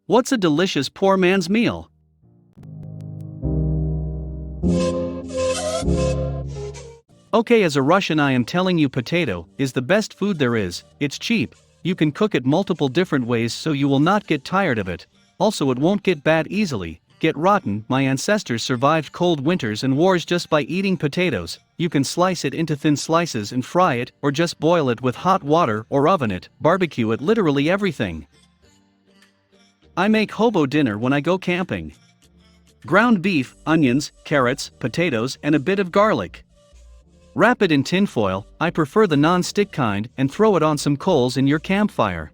What's a delicious poor man's meal? Okay, as a Russian I am telling you potato is the best food there is. It's cheap, you can cook it multiple different ways so you will not get tired of it. Also it won't get bad easily, get rotten. My ancestors survived cold winters and wars just by eating potatoes. You can slice it into thin slices and fry it, or just boil it with hot water or oven it, barbecue it, literally everything. I make hobo dinner when I go camping. Ground beef, onions, carrots, potatoes and a bit of garlic. Wrap it in tinfoil, I prefer the non-stick kind, and throw it on some coals in your campfire.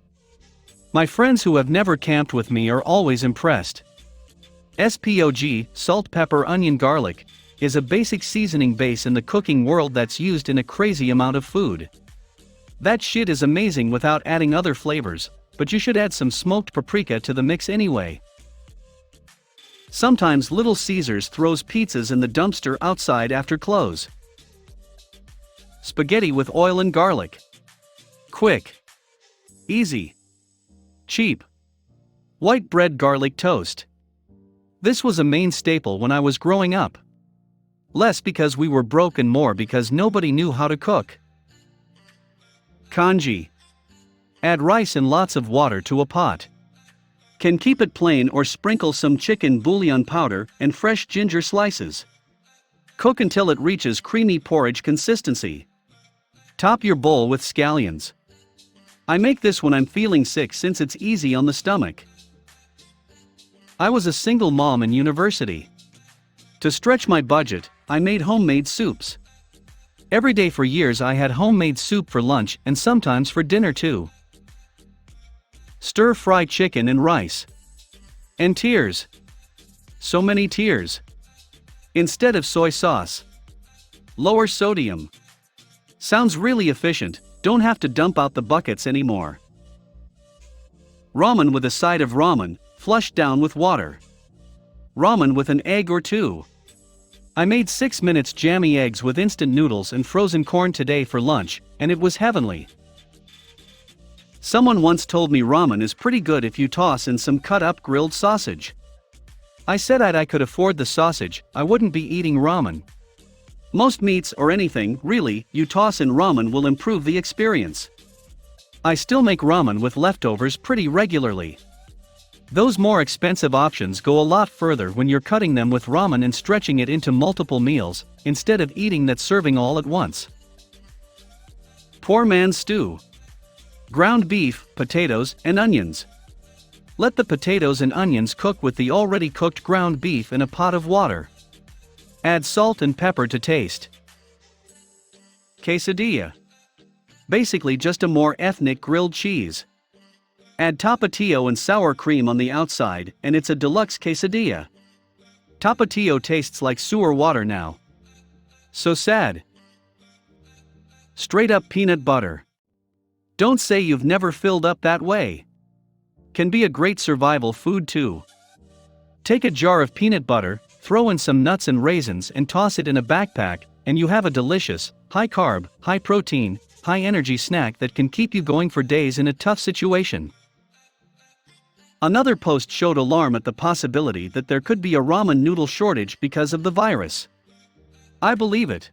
My friends who have never camped with me are always impressed. SPOG, salt, pepper, onion, garlic, is a basic seasoning base in the cooking world that's used in a crazy amount of food. That shit is amazing without adding other flavors, but you should add some smoked paprika to the mix anyway. Sometimes Little Caesars throws pizzas in the dumpster outside after close. Spaghetti with oil and garlic. Quick. Easy. Cheap. White bread garlic toast. This was a main staple when I was growing up. Less because we were broke and more because nobody knew how to cook. Congee. Add rice and lots of water to a pot. Can keep it plain or sprinkle some chicken bouillon powder and fresh ginger slices. Cook until it reaches creamy porridge consistency. Top your bowl with scallions. I make this when I'm feeling sick since it's easy on the stomach. I was a single mom in university. To stretch my budget, I made homemade soups. Every day for years I had homemade soup for lunch and sometimes for dinner too. Stir-fry chicken and rice. And tears. So many tears. Instead of soy sauce. Lower sodium. Sounds really efficient, don't have to dump out the buckets anymore. Ramen with a side of ramen, flushed down with water. Ramen with an egg or two. I made 6 minutes jammy eggs with instant noodles and frozen corn today for lunch, and it was heavenly. Someone once told me ramen is pretty good if you toss in some cut-up grilled sausage. I said I could afford the sausage, I wouldn't be eating ramen. Most meats or anything, really, you toss in ramen will improve the experience. I still make ramen with leftovers pretty regularly. Those more expensive options go a lot further when you're cutting them with ramen and stretching it into multiple meals, instead of eating that serving all at once. Poor man's stew. Ground beef, potatoes, and onions. Let the potatoes and onions cook with the already cooked ground beef in a pot of water. Add salt and pepper to taste. Quesadilla. Basically just a more ethnic grilled cheese. Add tapatio and sour cream on the outside, and it's a deluxe quesadilla. Tapatio tastes like sewer water now. So sad. Straight up peanut butter. Don't say you've never filled up that way. Can be a great survival food too. Take a jar of peanut butter, throw in some nuts and raisins and toss it in a backpack, and you have a delicious, high-carb, high-protein, high-energy snack that can keep you going for days in a tough situation. Another post showed alarm at the possibility that there could be a ramen noodle shortage because of the virus. I believe it.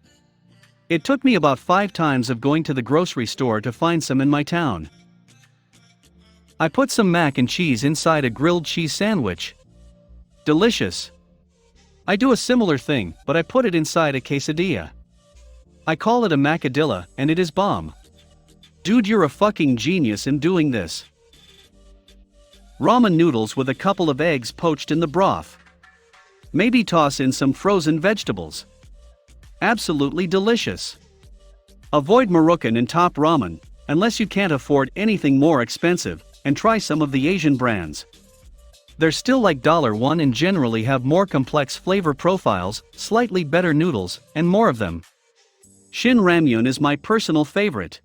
It took me about 5 times of going to the grocery store to find some in my town. I put some mac and cheese inside a grilled cheese sandwich. Delicious. I do a similar thing, but I put it inside a quesadilla. I call it a macadilla, and it is bomb. Dude, you're a fucking genius in doing this. Ramen noodles with a couple of eggs poached in the broth. Maybe toss in some frozen vegetables. Absolutely delicious. Avoid Moroccan and top ramen, unless you can't afford anything more expensive, and try some of the Asian brands. They're still like $1 and generally have more complex flavor profiles, slightly better noodles, and more of them. Shin ramyun is my personal favorite.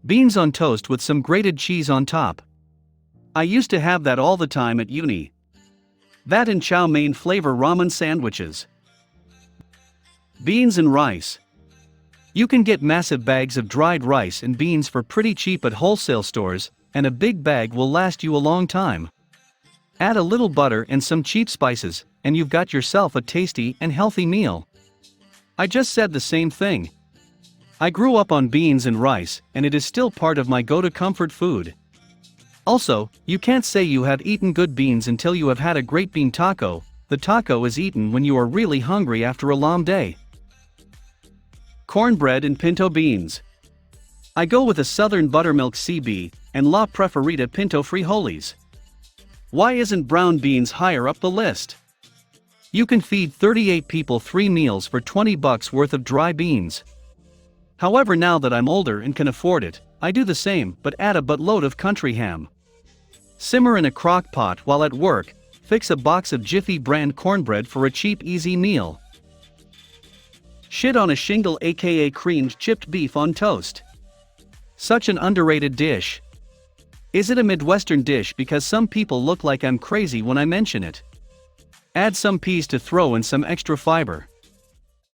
Beans on toast with some grated cheese on top. I used to have that all the time at uni. That and chow mein flavor ramen sandwiches. Beans and rice. You can get massive bags of dried rice and beans for pretty cheap at wholesale stores, and a big bag will last you a long time. Add a little butter and some cheap spices, and you've got yourself a tasty and healthy meal. I just said the same thing. I grew up on beans and rice, and it is still part of my go-to comfort food. Also, you can't say you have eaten good beans until you have had a great bean taco. The taco is eaten when you are really hungry after a long day. Cornbread and pinto beans. I go with a Southern Buttermilk CB and La Preferita Pinto Frijoles. Why isn't brown beans higher up the list? You can feed 38 people 3 meals for $20 worth of dry beans. However, now that I'm older and can afford it, I do the same but add a buttload of country ham. Simmer in a crock pot while at work. Fix a box of Jiffy brand cornbread for a cheap, easy meal. Shit on a shingle, aka creamed chipped beef on toast. Such an underrated dish. Is it a Midwestern dish because some people look like I'm crazy when I mention it? Add some peas to throw in some extra fiber.